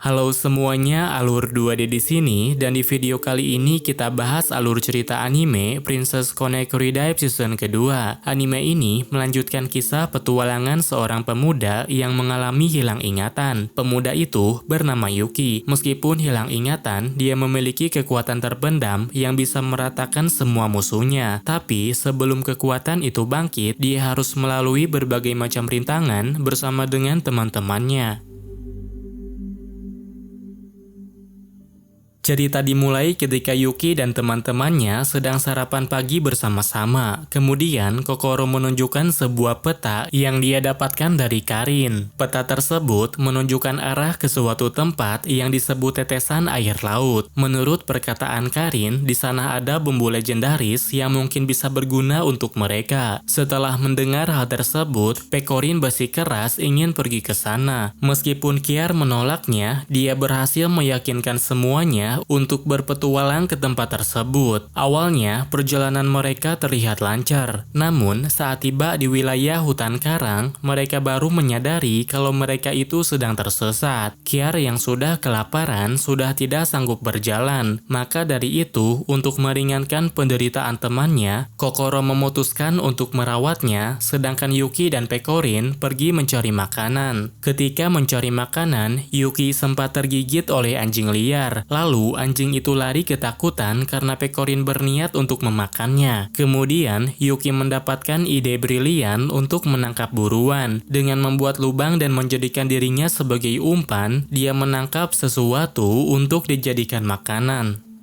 Halo semuanya, Alur 2D di sini dan di video kali ini kita bahas alur cerita anime Princess Koneko Dive season kedua. Anime ini melanjutkan kisah petualangan seorang pemuda yang mengalami hilang ingatan. Pemuda itu bernama Yuki. Meskipun hilang ingatan, dia memiliki kekuatan terpendam yang bisa meratakan semua musuhnya. Tapi sebelum kekuatan itu bangkit, dia harus melalui berbagai macam rintangan bersama dengan teman-temannya. Cerita dimulai ketika Yuki dan teman-temannya sedang sarapan pagi bersama-sama. Kemudian, Kokoro menunjukkan sebuah peta yang dia dapatkan dari Karin. Peta tersebut menunjukkan arah ke suatu tempat yang disebut tetesan air laut. Menurut perkataan Karin, di sana ada bumbu legendaris yang mungkin bisa berguna untuk mereka. Setelah mendengar hal tersebut, Pekorin bersikeras ingin pergi ke sana. Meskipun Kiar menolaknya, dia berhasil meyakinkan semuanya untuk berpetualang ke tempat tersebut. Awalnya, perjalanan mereka terlihat lancar. Namun, saat tiba di wilayah hutan karang, mereka baru menyadari kalau mereka itu sedang tersesat. Kiar yang sudah kelaparan sudah tidak sanggup berjalan. Maka dari itu, untuk meringankan penderitaan temannya, Kokoro memutuskan untuk merawatnya, sedangkan Yuki dan Pekorin pergi mencari makanan. Ketika mencari makanan, Yuki sempat tergigit oleh anjing liar. Lalu, anjing itu lari ketakutan karena Pekorin berniat untuk memakannya. Kemudian, Yuki mendapatkan ide brilian untuk menangkap buruan. Dengan membuat lubang dan menjadikan dirinya sebagai umpan, dia menangkap sesuatu untuk dijadikan makanan.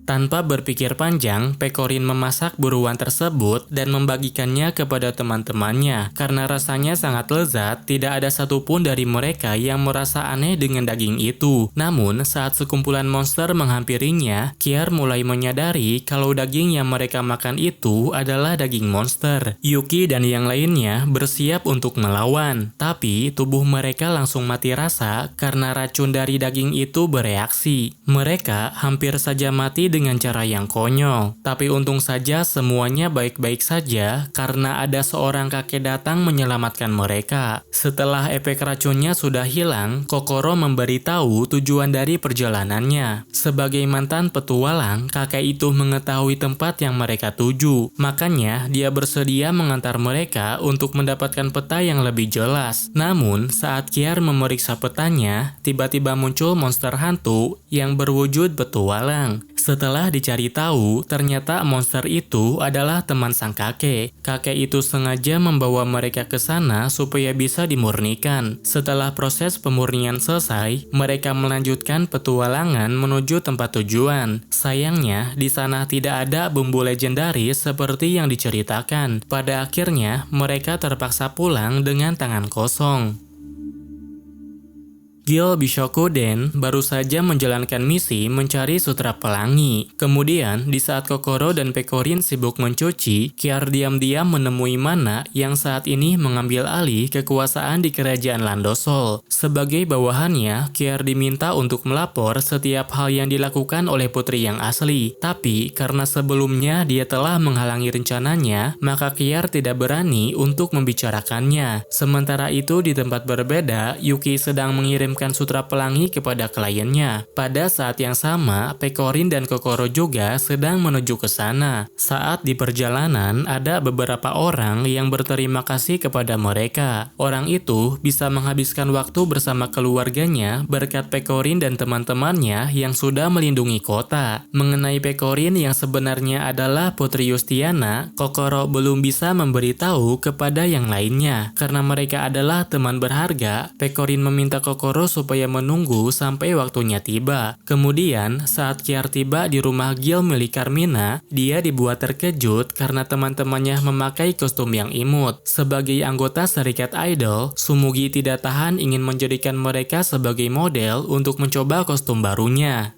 Tanpa berpikir panjang, Pekorin memasak buruan tersebut dan membagikannya kepada teman-temannya. Karena rasanya sangat lezat, tidak ada satupun dari mereka yang merasa aneh dengan daging itu. Namun, saat sekumpulan monster menghampirinya, Kiar mulai menyadari kalau daging yang mereka makan itu adalah daging monster. Yuki dan yang lainnya bersiap untuk melawan. Tapi, tubuh mereka langsung mati rasa karena racun dari daging itu bereaksi. Mereka hampir saja mati dengan cara yang konyol. Tapi untung saja semuanya baik-baik saja karena ada seorang kakek datang menyelamatkan mereka. Setelah efek racunnya sudah hilang, Kokoro memberitahu tujuan dari perjalanannya. Sebagai mantan petualang, kakek itu mengetahui tempat yang mereka tuju. Makanya dia bersedia mengantar mereka untuk mendapatkan peta yang lebih jelas. Namun, saat Kiar memeriksa petanya, tiba-tiba muncul monster hantu yang berwujud petualang. Setelah dicari tahu, ternyata monster itu adalah teman sang kakek. Kakek itu sengaja membawa mereka ke sana supaya bisa dimurnikan. Setelah proses pemurnian selesai, mereka melanjutkan petualangan menuju tempat tujuan. Sayangnya, di sana tidak ada bumbu legendaris seperti yang diceritakan. Pada akhirnya, mereka terpaksa pulang dengan tangan kosong. Gil Bishoku-den baru saja menjalankan misi mencari sutra pelangi. Kemudian, di saat Kokoro dan Pekorin sibuk mencuci, Kiar diam-diam menemui Mana yang saat ini mengambil alih kekuasaan di kerajaan Landosol. Sebagai bawahannya, Kiar diminta untuk melapor setiap hal yang dilakukan oleh putri yang asli. Tapi, karena sebelumnya dia telah menghalangi rencananya, maka Kiar tidak berani untuk membicarakannya. Sementara itu, di tempat berbeda, Yuki sedang mengirim sutra pelangi kepada kliennya. Pada saat yang sama, Pekorin dan Kokoro juga sedang menuju ke sana. Saat di perjalanan, ada beberapa orang yang berterima kasih kepada mereka. Orang itu bisa menghabiskan waktu bersama keluarganya berkat Pekorin dan teman-temannya yang sudah melindungi kota. Mengenai Pekorin yang sebenarnya adalah Putri Yustiana, Kokoro belum bisa memberitahu kepada yang lainnya. Karena mereka adalah teman berharga, Pekorin meminta Kokoro supaya menunggu sampai waktunya tiba. Kemudian, saat Kiar tiba di rumah Gil milik Carmina, dia dibuat terkejut karena teman-temannya memakai kostum yang imut. Sebagai anggota serikat idol, Sumugi tidak tahan ingin menjadikan mereka sebagai model untuk mencoba kostum barunya.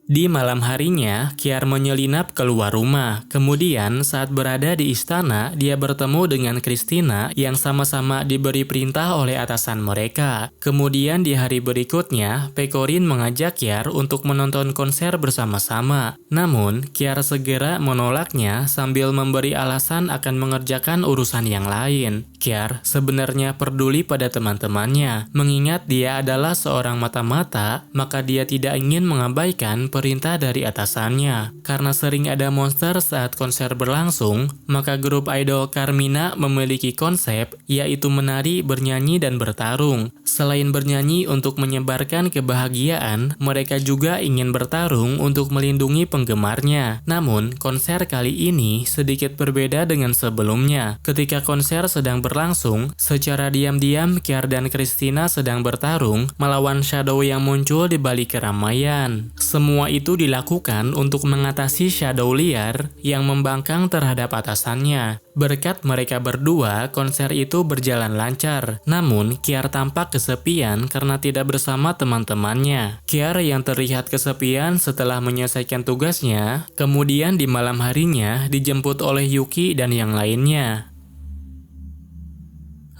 Di malam harinya, Kiar menyelinap keluar rumah. Kemudian, saat berada di istana, dia bertemu dengan Christina yang sama-sama diberi perintah oleh atasan mereka. Kemudian di hari berikutnya, Pekorin mengajak Kiar untuk menonton konser bersama-sama. Namun, Kiar segera menolaknya sambil memberi alasan akan mengerjakan urusan yang lain. Kiar sebenarnya peduli pada teman-temannya. Mengingat dia adalah seorang mata-mata, maka dia tidak ingin mengabaikan perintah dari atasannya. Karena sering ada monster saat konser berlangsung, maka grup idol Carmina memiliki konsep, yaitu menari, bernyanyi, dan bertarung. Selain bernyanyi untuk menyebarkan kebahagiaan, mereka juga ingin bertarung untuk melindungi penggemarnya. Namun, konser kali ini sedikit berbeda dengan sebelumnya. Ketika konser sedang berlangsung, secara diam-diam Kiar dan Christina sedang bertarung melawan shadow yang muncul di balik keramaian. Semua itu dilakukan untuk mengatasi shadow liar yang membangkang terhadap atasannya. Berkat mereka berdua, konser itu berjalan lancar. Namun, Kiar tampak kesepian karena tidak bersama teman-temannya. Kiar yang terlihat kesepian setelah menyelesaikan tugasnya, kemudian di malam harinya dijemput oleh Yuki dan yang lainnya.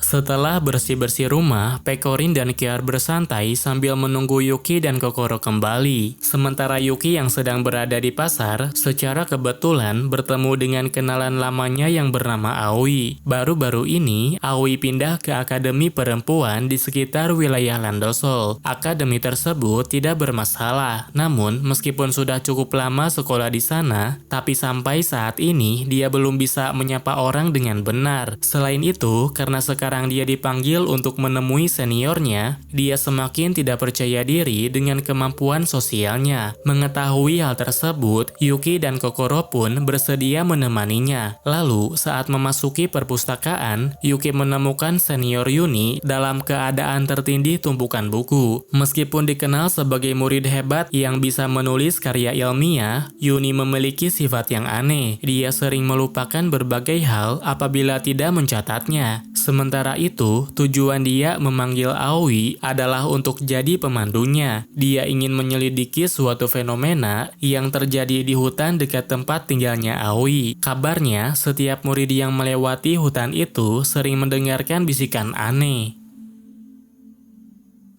Setelah bersih-bersih rumah, Pekorin dan Kiar bersantai sambil menunggu Yuki dan Kokoro kembali. Sementara Yuki yang sedang berada di pasar, secara kebetulan bertemu dengan kenalan lamanya yang bernama Aoi. Baru-baru ini, Aoi pindah ke akademi perempuan di sekitar wilayah Landosol. Akademi tersebut tidak bermasalah, namun meskipun sudah cukup lama sekolah di sana, tapi sampai saat ini dia belum bisa menyapa orang dengan benar. Selain itu, karena sekarang dia dipanggil untuk menemui seniornya, dia semakin tidak percaya diri dengan kemampuan sosialnya. Mengetahui hal tersebut, Yuki dan Kokoro pun bersedia menemaninya. Lalu, saat memasuki perpustakaan, Yuki menemukan senior Yuni dalam keadaan tertindih tumpukan buku. Meskipun dikenal sebagai murid hebat yang bisa menulis karya ilmiah, Yuni memiliki sifat yang aneh. Dia sering melupakan berbagai hal apabila tidak mencatatnya. Sementara itu, tujuan dia memanggil Aoi adalah untuk jadi pemandunya. Dia ingin menyelidiki suatu fenomena yang terjadi di hutan dekat tempat tinggalnya Aoi. Kabarnya, setiap murid yang melewati hutan itu sering mendengarkan bisikan aneh.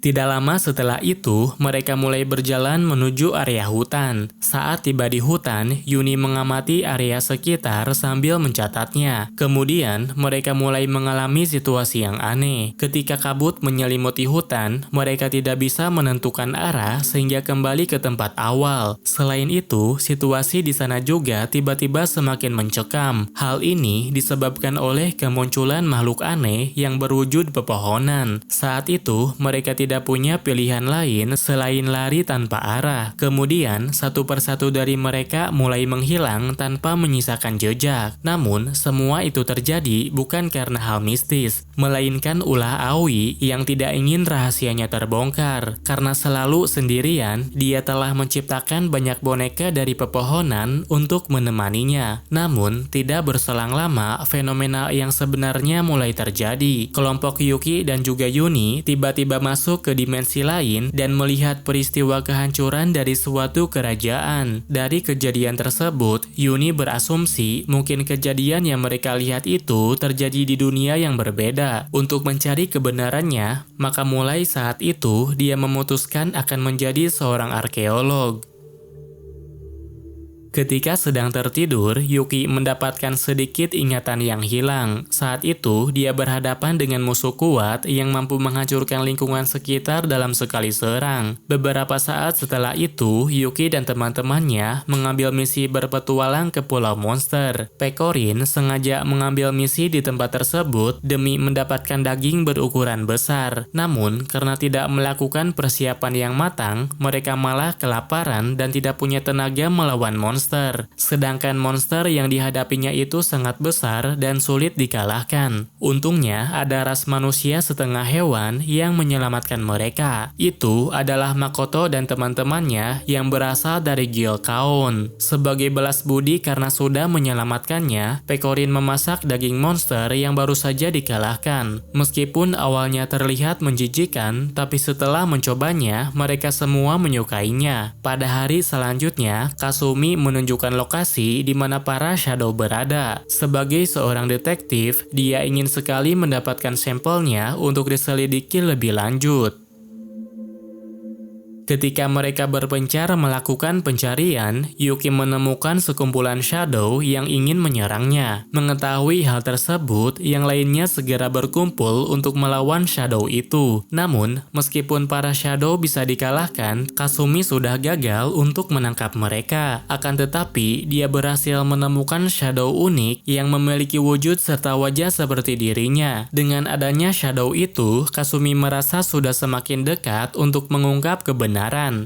Tidak lama setelah itu, mereka mulai berjalan menuju area hutan. Saat tiba di hutan, Yuni mengamati area sekitar sambil mencatatnya. Kemudian, mereka mulai mengalami situasi yang aneh. Ketika kabut menyelimuti hutan, mereka tidak bisa menentukan arah sehingga kembali ke tempat awal. Selain itu, situasi di sana juga tiba-tiba semakin mencekam. Hal ini disebabkan oleh kemunculan makhluk aneh yang berwujud pepohonan. Saat itu, mereka tidak punya pilihan lain selain lari tanpa arah. Kemudian, satu persatu dari mereka mulai menghilang tanpa menyisakan jejak. Namun, semua itu terjadi bukan karena hal mistis, melainkan ulah Aoi yang tidak ingin rahasianya terbongkar. Karena selalu sendirian, dia telah menciptakan banyak boneka dari pepohonan untuk menemaninya. Namun, tidak berselang lama, fenomena yang sebenarnya mulai terjadi. Kelompok Yuki dan juga Yuni tiba-tiba masuk ke dimensi lain dan melihat peristiwa kehancuran dari suatu kerajaan. Dari kejadian tersebut, Yuni berasumsi mungkin kejadian yang mereka lihat itu terjadi di dunia yang berbeda. Untuk mencari kebenarannya, maka mulai saat itu dia memutuskan akan menjadi seorang arkeolog. Ketika sedang tertidur, Yuki mendapatkan sedikit ingatan yang hilang. Saat itu, dia berhadapan dengan musuh kuat yang mampu menghancurkan lingkungan sekitar dalam sekali serang. Beberapa saat setelah itu, Yuki dan teman-temannya mengambil misi berpetualang ke Pulau Monster. Pekorin sengaja mengambil misi di tempat tersebut demi mendapatkan daging berukuran besar. Namun, karena tidak melakukan persiapan yang matang, mereka malah kelaparan dan tidak punya tenaga melawan monster. monster. Sedangkan monster yang dihadapinya itu sangat besar dan sulit dikalahkan. Untungnya ada ras manusia setengah hewan yang menyelamatkan mereka. Itu adalah Makoto dan teman-temannya yang berasal dari Guild Kaon. Sebagai balas budi karena sudah menyelamatkannya, Pekorin memasak daging monster yang baru saja dikalahkan. Meskipun awalnya terlihat menjijikan, tapi setelah mencobanya, mereka semua menyukainya. Pada hari selanjutnya, Kasumi menunjukkan lokasi di mana para shadow berada. Sebagai seorang detektif, dia ingin sekali mendapatkan sampelnya untuk diselidiki lebih lanjut. Ketika mereka berpencar melakukan pencarian, Yuki menemukan sekumpulan shadow yang ingin menyerangnya. Mengetahui hal tersebut, yang lainnya segera berkumpul untuk melawan shadow itu. Namun, meskipun para shadow bisa dikalahkan, Kasumi sudah gagal untuk menangkap mereka. Akan tetapi, dia berhasil menemukan shadow unik yang memiliki wujud serta wajah seperti dirinya. Dengan adanya shadow itu, Kasumi merasa sudah semakin dekat untuk mengungkap kebenaran.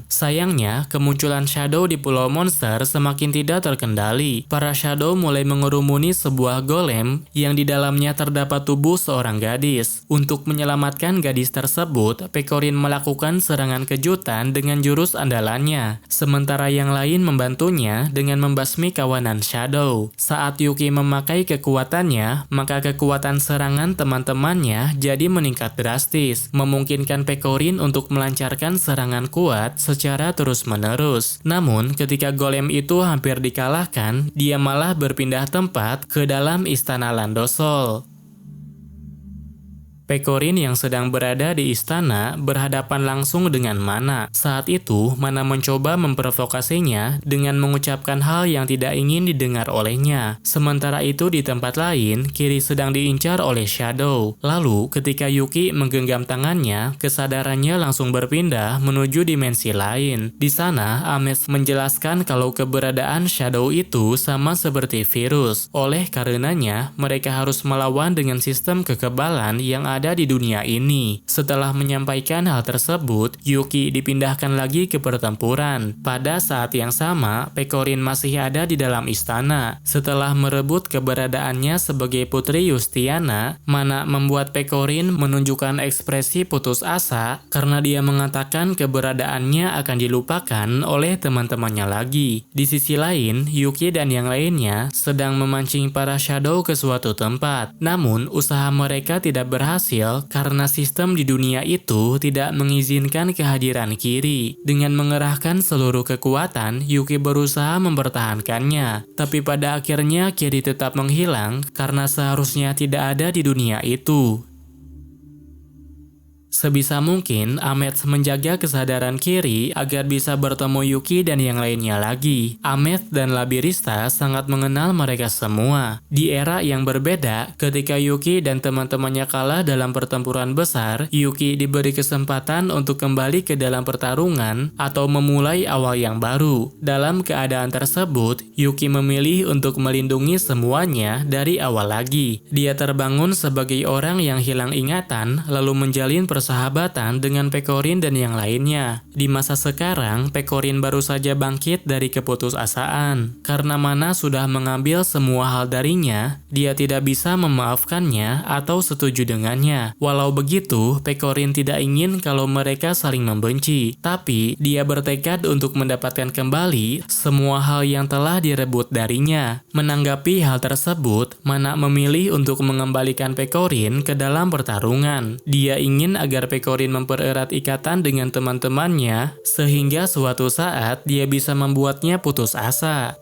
Sayangnya, kemunculan shadow di Pulau Monster semakin tidak terkendali. Para shadow mulai mengerumuni sebuah golem yang di dalamnya terdapat tubuh seorang gadis. Untuk menyelamatkan gadis tersebut, Pekorin melakukan serangan kejutan dengan jurus andalannya, sementara yang lain membantunya dengan membasmi kawanan shadow. Saat Yuki memakai kekuatannya, maka kekuatan serangan teman-temannya jadi meningkat drastis, memungkinkan Pekorin untuk melancarkan serangan kuat secara terus-menerus. Namun, ketika golem itu hampir dikalahkan, dia malah berpindah tempat ke dalam istana Landosol. Pekorin yang sedang berada di istana berhadapan langsung dengan Mana. Saat itu, Mana mencoba memprovokasinya dengan mengucapkan hal yang tidak ingin didengar olehnya. Sementara itu di tempat lain, Kiri sedang diincar oleh Shadow. Lalu, ketika Yuki menggenggam tangannya, kesadarannya langsung berpindah menuju dimensi lain. Di sana, Ames menjelaskan kalau keberadaan Shadow itu sama seperti virus. Oleh karenanya, mereka harus melawan dengan sistem kekebalan yang ada di dunia ini. Setelah menyampaikan hal tersebut, Yuki dipindahkan lagi ke pertempuran. Pada saat yang sama, Pekorin masih ada di dalam istana. Setelah merebut keberadaannya sebagai Putri Yustiana, Mana membuat Pekorin menunjukkan ekspresi putus asa karena dia mengatakan keberadaannya akan dilupakan oleh teman-temannya lagi. Di sisi lain, Yuki dan yang lainnya sedang memancing para shadow ke suatu tempat. Namun, usaha mereka tidak berhasil karena sistem di dunia itu tidak mengizinkan kehadiran Kiri. Dengan mengerahkan seluruh kekuatan, Yuki berusaha mempertahankannya. Tapi pada akhirnya Kiri tetap menghilang karena seharusnya tidak ada di dunia itu. Sebisa mungkin, Amet menjaga kesadaran Kiri agar bisa bertemu Yuki dan yang lainnya lagi. Amet dan Labirista sangat mengenal mereka semua. Di era yang berbeda, ketika Yuki dan teman-temannya kalah dalam pertempuran besar, Yuki diberi kesempatan untuk kembali ke dalam pertarungan atau memulai awal yang baru. Dalam keadaan tersebut, Yuki memilih untuk melindungi semuanya dari awal lagi. Dia terbangun sebagai orang yang hilang ingatan, lalu menjalin persahabatan dengan Pekorin dan yang lainnya. Di masa sekarang, Pekorin baru saja bangkit dari keputusasaan. Karena Mana sudah mengambil semua hal darinya, dia tidak bisa memaafkannya atau setuju dengannya. Walau begitu, Pekorin tidak ingin kalau mereka saling membenci. Tapi, dia bertekad untuk mendapatkan kembali semua hal yang telah direbut darinya. Menanggapi hal tersebut, Mana memilih untuk mengembalikan Pekorin ke dalam pertarungan. Dia ingin agar Pekorin mempererat ikatan dengan teman-temannya, sehingga suatu saat dia bisa membuatnya putus asa.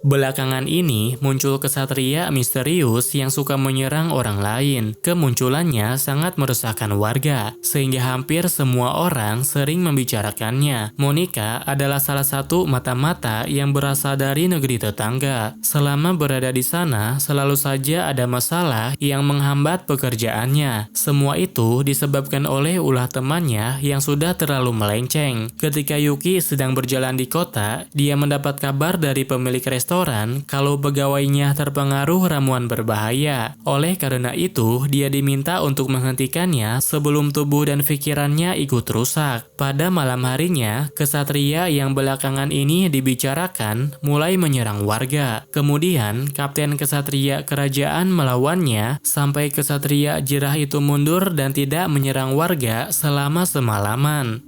Belakangan ini muncul kesatria misterius yang suka menyerang orang lain. Kemunculannya sangat meresahkan warga, sehingga hampir semua orang sering membicarakannya. Monika adalah salah satu mata-mata yang berasal dari negeri tetangga. Selama berada di sana, selalu saja ada masalah yang menghambat pekerjaannya. Semua itu disebabkan oleh ulah temannya yang sudah terlalu melenceng. Ketika Yuki sedang berjalan di kota, dia mendapat kabar dari pemilik restoran restoran kalau pegawainya terpengaruh ramuan berbahaya. Oleh karena itu, dia diminta untuk menghentikannya sebelum tubuh dan pikirannya ikut rusak. Pada malam harinya, kesatria yang belakangan ini dibicarakan mulai menyerang warga. Kemudian, kapten kesatria kerajaan melawannya sampai kesatria Jirah itu mundur dan tidak menyerang warga selama semalaman.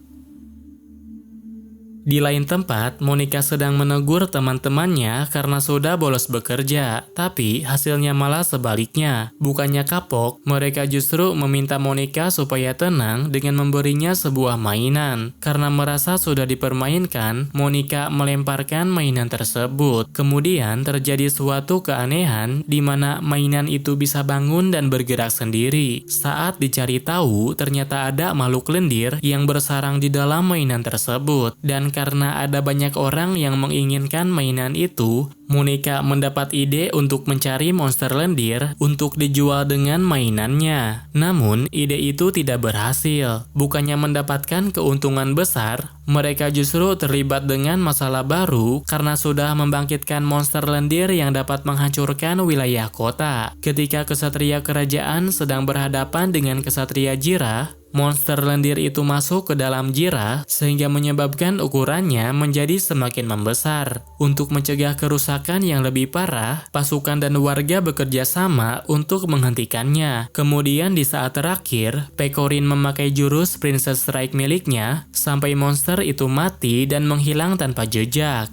Di lain tempat, Monica sedang menegur teman-temannya karena sudah bolos bekerja, tapi hasilnya malah sebaliknya. Bukannya kapok, mereka justru meminta Monica supaya tenang dengan memberinya sebuah mainan. Karena merasa sudah dipermainkan, Monica melemparkan mainan tersebut. Kemudian terjadi suatu keanehan di mana mainan itu bisa bangun dan bergerak sendiri. Saat dicari tahu, ternyata ada makhluk lendir yang bersarang di dalam mainan tersebut. Dan karena ada banyak orang yang menginginkan mainan itu, Monica mendapat ide untuk mencari monster lendir untuk dijual dengan mainannya. Namun, ide itu tidak berhasil. Bukannya mendapatkan keuntungan besar, mereka justru terlibat dengan masalah baru karena sudah membangkitkan monster lendir yang dapat menghancurkan wilayah kota. Ketika kesatria kerajaan sedang berhadapan dengan kesatria Jirah, monster lendir itu masuk ke dalam Jirah sehingga menyebabkan ukurannya menjadi semakin membesar. Untuk mencegah kerusakan yang lebih parah, pasukan dan warga bekerja sama untuk menghentikannya. Kemudian di saat terakhir, Pekorin memakai jurus Princess Strike miliknya sampai monster itu mati dan menghilang tanpa jejak.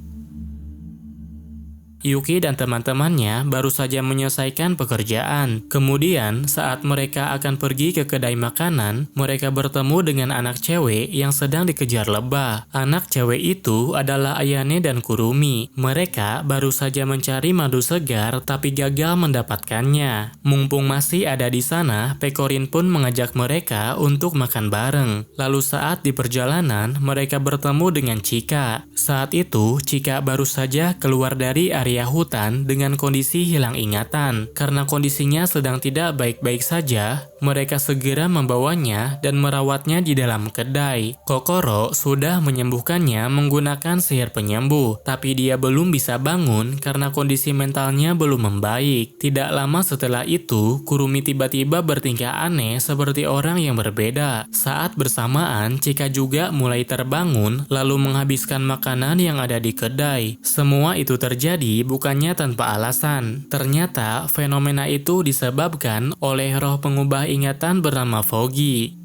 Yuki dan teman-temannya baru saja menyelesaikan pekerjaan. Kemudian, saat mereka akan pergi ke kedai makanan, mereka bertemu dengan anak cewek yang sedang dikejar lebah. Anak cewek itu adalah Ayane dan Kurumi. Mereka baru saja mencari madu segar tapi gagal mendapatkannya. Mumpung masih ada di sana, Pekorin pun mengajak mereka untuk makan bareng. Lalu saat di perjalanan, mereka bertemu dengan Chika. Saat itu, Chika baru saja keluar dari area hutan dengan kondisi hilang ingatan. Karena kondisinya sedang tidak baik-baik saja, mereka segera membawanya dan merawatnya di dalam kedai. Kokoro sudah menyembuhkannya menggunakan sihir penyembuh, tapi dia belum bisa bangun karena kondisi mentalnya belum membaik. Tidak lama setelah itu, Kurumi tiba-tiba bertingkah aneh seperti orang yang berbeda. Saat bersamaan, Chika juga mulai terbangun lalu menghabiskan makanan yang ada di kedai. Semua itu terjadi bukannya tanpa alasan. Ternyata fenomena itu disebabkan oleh roh pengubah ingatan bernama Foggy.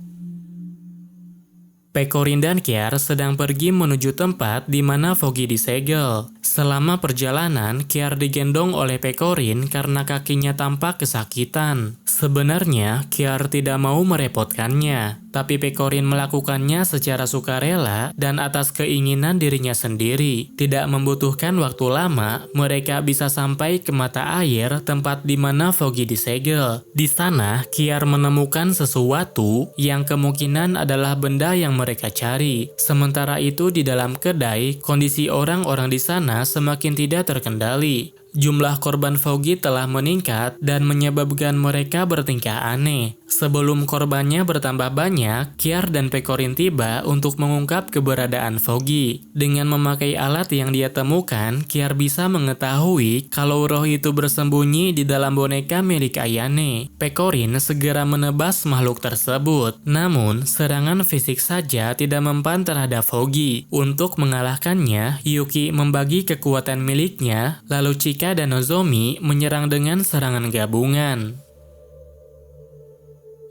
Pekorin dan Kiar sedang pergi menuju tempat di mana Foggy disegel. Selama perjalanan, Kiar digendong oleh Pekorin karena kakinya tampak kesakitan. Sebenarnya, Kiar tidak mau merepotkannya, tapi Pekorin melakukannya secara sukarela dan atas keinginan dirinya sendiri. Tidak membutuhkan waktu lama, mereka bisa sampai ke mata air tempat di mana Foggy disegel. Di sana, Kiar menemukan sesuatu yang kemungkinan adalah benda yang mereka cari. Sementara itu di dalam kedai, kondisi orang-orang di sana semakin tidak terkendali. Jumlah korban Foggy telah meningkat dan menyebabkan mereka bertingkah aneh. Sebelum korbannya bertambah banyak, Kiar dan Pekorin tiba untuk mengungkap keberadaan Foggy. Dengan memakai alat yang dia temukan, Kiar bisa mengetahui kalau roh itu bersembunyi di dalam boneka milik Ayane. Pekorin segera menebas makhluk tersebut. Namun, serangan fisik saja tidak mempan terhadap Foggy. Untuk mengalahkannya, Yuki membagi kekuatan miliknya, lalu Chika dan Nozomi menyerang dengan serangan gabungan.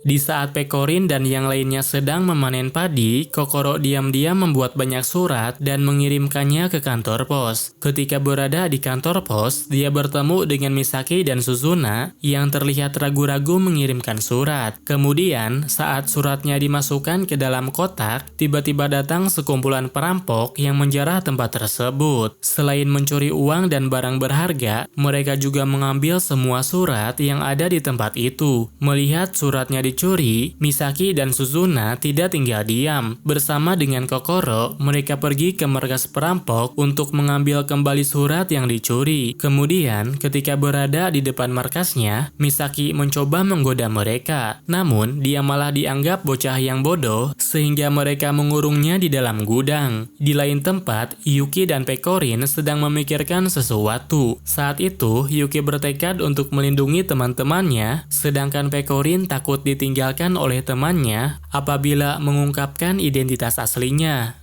Di saat Pekorin dan yang lainnya sedang memanen padi, Kokoro diam-diam membuat banyak surat dan mengirimkannya ke kantor pos. Ketika berada di kantor pos, dia bertemu dengan Misaki dan Suzuna yang terlihat ragu-ragu mengirimkan surat. Kemudian, saat suratnya dimasukkan ke dalam kotak, tiba-tiba datang sekumpulan perampok yang menjarah tempat tersebut. Selain mencuri uang dan barang berharga, mereka juga mengambil semua surat yang ada di tempat itu. Melihat suratnya dicuri, Misaki dan Suzuna tidak tinggal diam. Bersama dengan Kokoro, mereka pergi ke markas perampok untuk mengambil kembali surat yang dicuri. Kemudian, ketika berada di depan markasnya, Misaki mencoba menggoda mereka. Namun, dia malah dianggap bocah yang bodoh sehingga mereka mengurungnya di dalam gudang. Di lain tempat, Yuki dan Pekorin sedang memikirkan sesuatu. Saat itu, Yuki bertekad untuk melindungi teman-temannya, sedangkan Pekorin takut ditinggalkan oleh temannya apabila mengungkapkan identitas aslinya.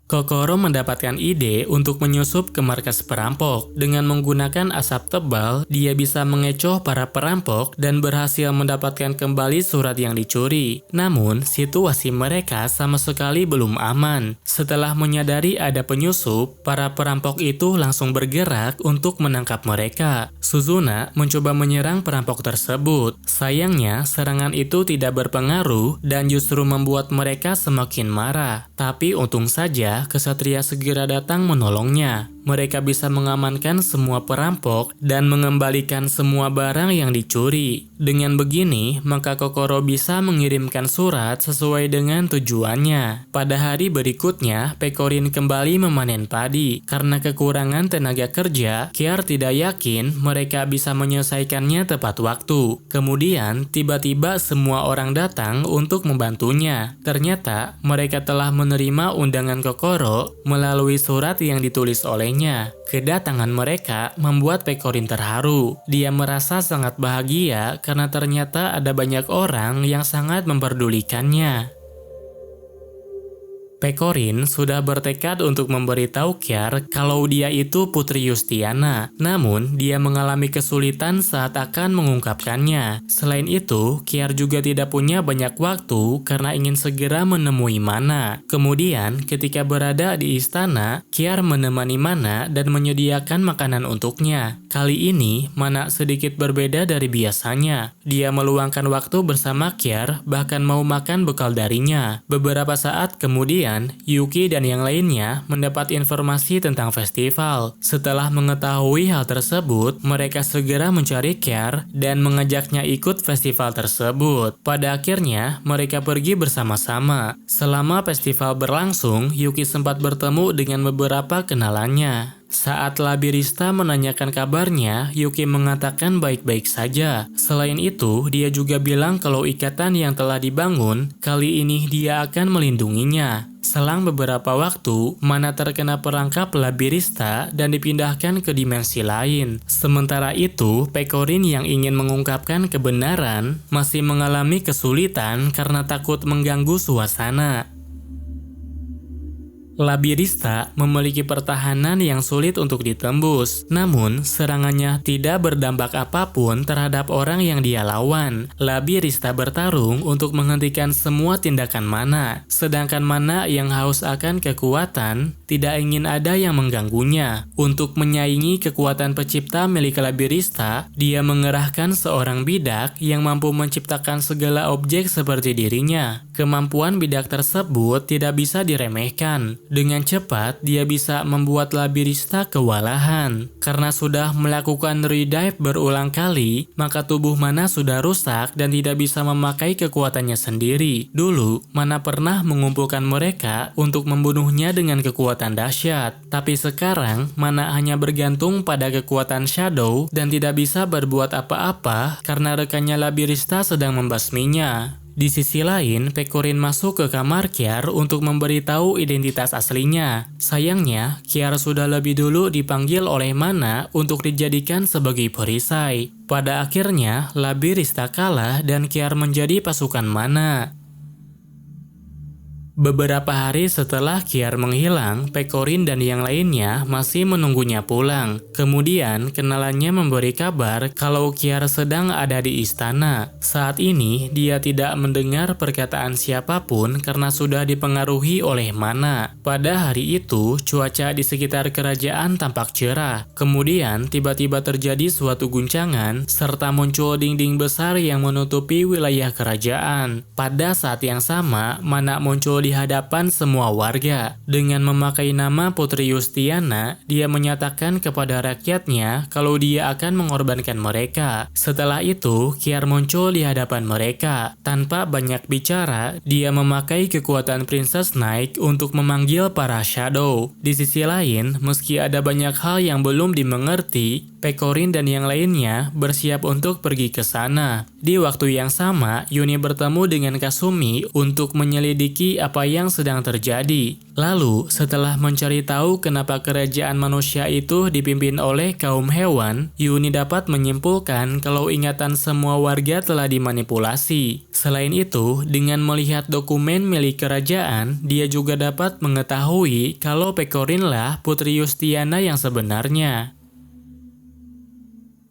Kokoro mendapatkan ide untuk menyusup ke markas perampok. Dengan menggunakan asap tebal, dia bisa mengecoh para perampok dan berhasil mendapatkan kembali surat yang dicuri. Namun, situasi mereka sama sekali belum aman. Setelah menyadari ada penyusup, para perampok itu langsung bergerak untuk menangkap mereka. Suzuna mencoba menyerang perampok tersebut. Sayangnya, serangan itu tidak berpengaruh dan justru membuat mereka semakin marah. Tapi untung saja, kesatria segera datang menolongnya. Mereka bisa mengamankan semua perampok dan mengembalikan semua barang yang dicuri. Dengan begini, maka Kokoro bisa mengirimkan surat sesuai dengan tujuannya. Pada hari berikutnya, Pekorin kembali memanen padi. Karena kekurangan tenaga kerja, Kiar tidak yakin mereka bisa menyelesaikannya tepat waktu. Kemudian, tiba-tiba semua orang datang untuk membantunya. Ternyata, mereka telah menerima undangan Kokoro melalui surat yang ditulis olehnya. Kedatangan mereka membuat Pekorin terharu. Dia merasa sangat bahagia karena ternyata ada banyak orang yang sangat memperdulikannya. Pekorin sudah bertekad untuk memberitahu Kiar kalau dia itu Putri Yustiana. Namun, dia mengalami kesulitan saat akan mengungkapkannya. Selain itu, Kiar juga tidak punya banyak waktu karena ingin segera menemui Mana. Kemudian, ketika berada di istana, Kiar menemani Mana dan menyediakan makanan untuknya. Kali ini, Mana sedikit berbeda dari biasanya. Dia meluangkan waktu bersama Kiar, bahkan mau makan bekal darinya. Beberapa saat kemudian, Yuki dan yang lainnya mendapat informasi tentang festival. Setelah mengetahui hal tersebut, mereka segera mencari Kiar dan mengajaknya ikut festival tersebut. Pada akhirnya, mereka pergi bersama-sama. Selama festival berlangsung, Yuki sempat bertemu dengan beberapa kenalannya. Saat Labirista menanyakan kabarnya, Yuki mengatakan baik-baik saja. Selain itu, dia juga bilang kalau ikatan yang telah dibangun, kali ini dia akan melindunginya. Selang beberapa waktu, Mana terkena perangkap Labirista dan dipindahkan ke dimensi lain. Sementara itu, Pekorin yang ingin mengungkapkan kebenaran masih mengalami kesulitan karena takut mengganggu suasana. Labirista memiliki pertahanan yang sulit untuk ditembus, namun serangannya tidak berdampak apapun terhadap orang yang dia lawan. Labirista bertarung untuk menghentikan semua tindakan Mana, sedangkan Mana yang haus akan kekuatan tidak ingin ada yang mengganggunya. Untuk menyaingi kekuatan pencipta milik Labirista, dia mengerahkan seorang bidak yang mampu menciptakan segala objek seperti dirinya. Kemampuan bidak tersebut tidak bisa diremehkan. Dengan cepat, dia bisa membuat Labirista kewalahan. Karena sudah melakukan redive berulang kali, maka tubuh Mana sudah rusak dan tidak bisa memakai kekuatannya sendiri. Dulu, Mana pernah mengumpulkan mereka untuk membunuhnya dengan kekuatan dahsyat. Tapi sekarang, Mana hanya bergantung pada kekuatan Shadow dan tidak bisa berbuat apa-apa karena rekannya Labirista sedang membasminya. Di sisi lain, Pekorin masuk ke kamar Kiar untuk memberitahu identitas aslinya. Sayangnya, Kiar sudah lebih dulu dipanggil oleh Mana untuk dijadikan sebagai perisai. Pada akhirnya, Labirista kalah dan Kiar menjadi pasukan Mana. Beberapa hari setelah Kiar menghilang, Pekorin dan yang lainnya masih menunggunya pulang. Kemudian, kenalannya memberi kabar kalau Kiar sedang ada di istana. Saat ini, dia tidak mendengar perkataan siapapun karena sudah dipengaruhi oleh Mana. Pada hari itu, cuaca di sekitar kerajaan tampak cerah. Kemudian, tiba-tiba terjadi suatu guncangan, serta muncul dinding besar yang menutupi wilayah kerajaan. Pada saat yang sama, Mana muncul di hadapan semua warga. Dengan memakai nama Putri Yustiana, dia menyatakan kepada rakyatnya kalau dia akan mengorbankan mereka. Setelah itu, Kiar muncul di hadapan mereka. Tanpa banyak bicara, dia memakai kekuatan Princess Night untuk memanggil para Shadow. Di sisi lain, meski ada banyak hal yang belum dimengerti, Pekorin dan yang lainnya bersiap untuk pergi ke sana. Di waktu yang sama, Yuni bertemu dengan Kasumi untuk menyelidiki apa yang sedang terjadi. Lalu, setelah mencari tahu kenapa kerajaan manusia itu dipimpin oleh kaum hewan, Yuni dapat menyimpulkan kalau ingatan semua warga telah dimanipulasi. Selain itu, dengan melihat dokumen milik kerajaan, dia juga dapat mengetahui kalau Pekorinlah Putri Yustiana yang sebenarnya.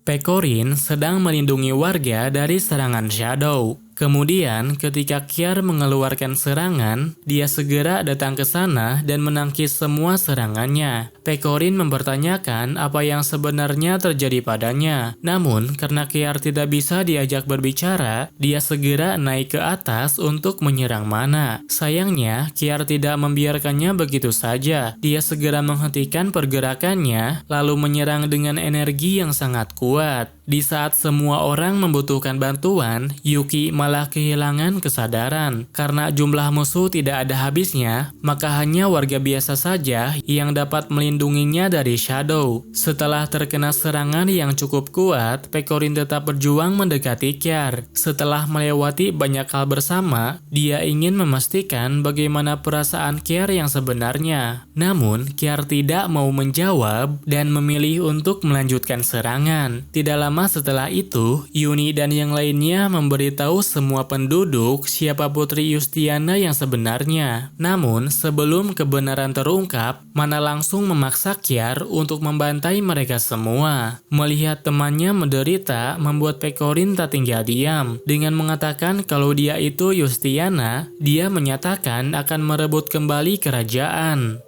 Pekorin sedang melindungi warga dari serangan Shadow. Kemudian, ketika Kiar mengeluarkan serangan, dia segera datang ke sana dan menangkis semua serangannya. Pekorin mempertanyakan apa yang sebenarnya terjadi padanya. Namun, karena Kiar tidak bisa diajak berbicara, dia segera naik ke atas untuk menyerang Mana. Sayangnya, Kiar tidak membiarkannya begitu saja. Dia segera menghentikan pergerakannya, lalu menyerang dengan energi yang sangat kuat. Di saat semua orang membutuhkan bantuan, Yuki malah kehilangan kesadaran. Karena jumlah musuh tidak ada habisnya, maka hanya warga biasa saja yang dapat melindunginya dari Shadow. Setelah terkena serangan yang cukup kuat, Pekorin tetap berjuang mendekati Kiar. Setelah melewati banyak hal bersama, dia ingin memastikan bagaimana perasaan Kiar yang sebenarnya. Namun, Kiar tidak mau menjawab dan memilih untuk melanjutkan serangan. Tidak lama setelah itu, Yuni dan yang lainnya memberitahu semua penduduk siapa Putri Yustiana yang sebenarnya. Namun, sebelum kebenaran terungkap, Mana langsung memaksa Kiar untuk membantai mereka semua. Melihat temannya menderita, membuat Pekorin tak tinggal diam. Dengan mengatakan kalau dia itu Yustiana, dia menyatakan akan merebut kembali kerajaan.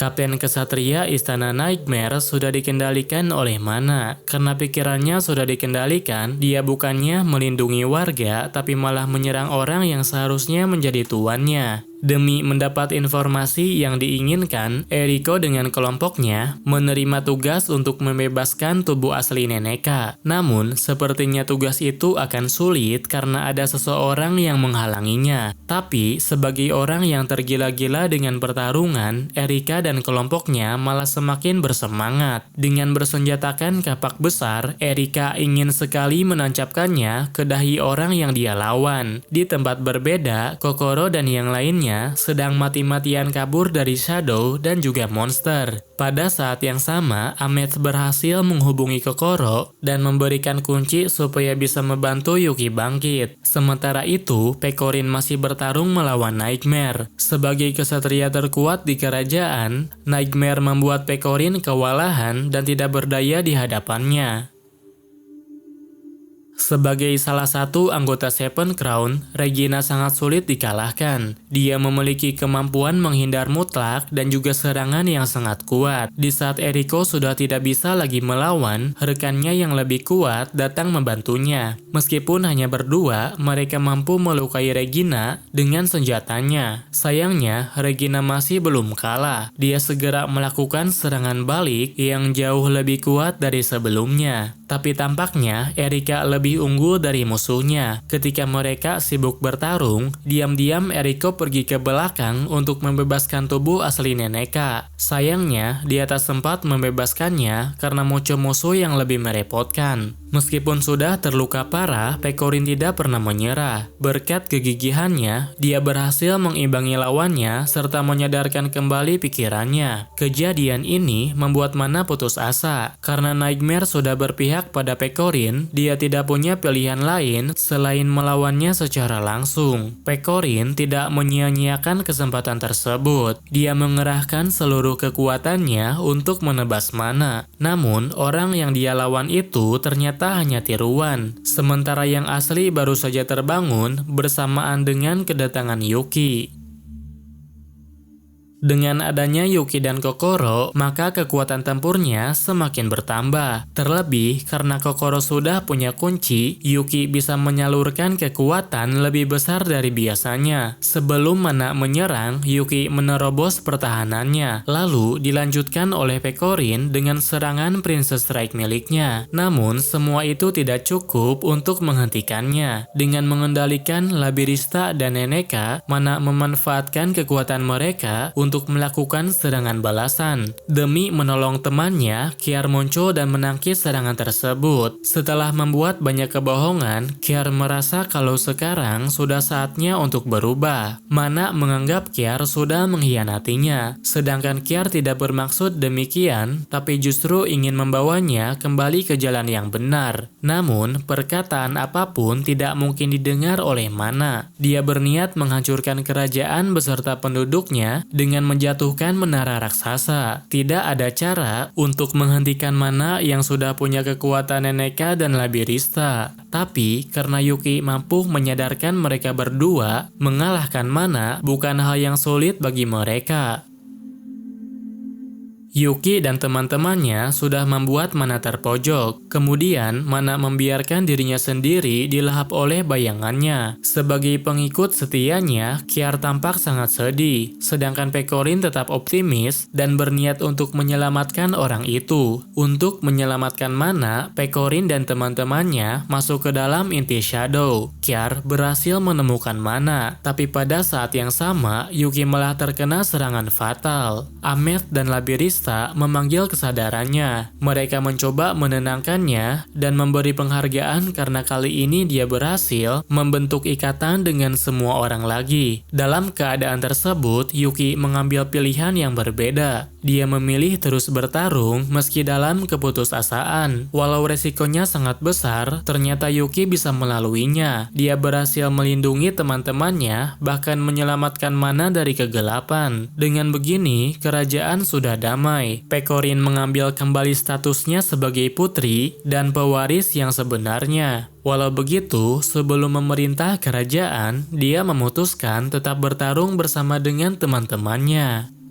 Kapten Kesatria Istana Nightmare sudah dikendalikan oleh Mana. Karena pikirannya sudah dikendalikan, dia bukannya melindungi warga, tapi malah menyerang orang yang seharusnya menjadi tuannya. Demi mendapat informasi yang diinginkan, Eriko dengan kelompoknya menerima tugas untuk membebaskan tubuh asli Neneka. Namun, sepertinya tugas itu akan sulit karena ada seseorang yang menghalanginya. Tapi, sebagai orang yang tergila-gila dengan pertarungan, Erika dan kelompoknya malah semakin bersemangat. Dengan bersenjatakan kapak besar, Erika ingin sekali menancapkannya ke dahi orang yang dia lawan. Di tempat berbeda, Kokoro dan yang lainnya sedang mati-matian kabur dari Shadow dan juga monster. Pada saat yang sama, Amet berhasil menghubungi Kokoro dan memberikan kunci supaya bisa membantu Yuki bangkit. Sementara itu, Pekorin masih bertarung melawan Nightmare. Sebagai kesatria terkuat di kerajaan, Nightmare membuat Pekorin kewalahan dan tidak berdaya di hadapannya. Sebagai salah satu anggota Seven Crown, Regina sangat sulit dikalahkan. Dia memiliki kemampuan menghindar mutlak dan juga serangan yang sangat kuat. Di saat Eriko sudah tidak bisa lagi melawan, rekannya yang lebih kuat datang membantunya. Meskipun hanya berdua, mereka mampu melukai Regina dengan senjatanya. Sayangnya, Regina masih belum kalah. Dia segera melakukan serangan balik yang jauh lebih kuat dari sebelumnya. Tapi tampaknya Erika lebih unggul dari musuhnya. Ketika mereka sibuk bertarung, diam-diam Eriko pergi ke belakang untuk membebaskan tubuh asli Neneka. Sayangnya, dia tak sempat membebaskannya karena musuh-musuh yang lebih merepotkan. Meskipun sudah terluka parah, Pekorin tidak pernah menyerah. Berkat kegigihannya, dia berhasil mengimbangi lawannya serta menyadarkan kembali pikirannya. Kejadian ini membuat Mana putus asa. Karena Nightmare sudah berpihak pada Pekorin, dia tidak punya pilihan lain selain melawannya secara langsung. Pekorin tidak menyia-nyiakan kesempatan tersebut. Dia mengerahkan seluruh kekuatannya untuk menebas Mana. Namun, orang yang dia lawan itu ternyata hanya tiruan, sementara yang asli baru saja terbangun bersamaan dengan kedatangan Yuki. Dengan adanya Yuki dan Kokoro, maka kekuatan tempurnya semakin bertambah. Terlebih, karena Kokoro sudah punya kunci, Yuki bisa menyalurkan kekuatan lebih besar dari biasanya. Sebelum Mana menyerang, Yuki menerobos pertahanannya, lalu dilanjutkan oleh Pekorin dengan serangan Princess Strike miliknya. Namun, semua itu tidak cukup untuk menghentikannya. Dengan mengendalikan Labirista dan Neneka, Mana memanfaatkan kekuatan mereka untuk melakukan serangan balasan. Demi menolong temannya, Kiar muncul dan menangkis serangan tersebut. Setelah membuat banyak kebohongan, Kiar merasa kalau sekarang sudah saatnya untuk berubah. Mana menganggap Kiar sudah mengkhianatinya, sedangkan Kiar tidak bermaksud demikian, tapi justru ingin membawanya kembali ke jalan yang benar. Namun, perkataan apapun tidak mungkin didengar oleh Mana. Dia berniat menghancurkan kerajaan beserta penduduknya dengan menjatuhkan menara raksasa. Tidak ada cara untuk menghentikan Mana yang sudah punya kekuatan Neneka dan Labirista. Tapi, karena Yuki mampu menyadarkan mereka berdua, mengalahkan Mana bukan hal yang sulit bagi mereka. Yuki dan teman-temannya sudah membuat Mana terpojok. Kemudian, Mana membiarkan dirinya sendiri dilahap oleh bayangannya. Sebagai pengikut setianya, Kiar tampak sangat sedih. Sedangkan Pekorin tetap optimis dan berniat untuk menyelamatkan orang itu. Untuk menyelamatkan Mana, Pekorin dan teman-temannya masuk ke dalam inti Shadow. Kiar berhasil menemukan Mana. Tapi pada saat yang sama, Yuki malah terkena serangan fatal. Amet dan Labirista memanggil kesadarannya. Mereka mencoba menenangkannya dan memberi penghargaan karena kali ini dia berhasil membentuk ikatan dengan semua orang lagi. Dalam keadaan tersebut, Yuki mengambil pilihan yang berbeda. Dia memilih terus bertarung meski dalam keputusasaan. Walau resikonya sangat besar, ternyata Yuki bisa melaluinya. Dia berhasil melindungi teman-temannya, bahkan menyelamatkan Mana dari kegelapan. Dengan begini, kerajaan sudah damai. Pekorin mengambil kembali statusnya sebagai putri dan pewaris yang sebenarnya. Walau begitu, sebelum memerintah kerajaan, dia memutuskan tetap bertarung bersama dengan teman-temannya.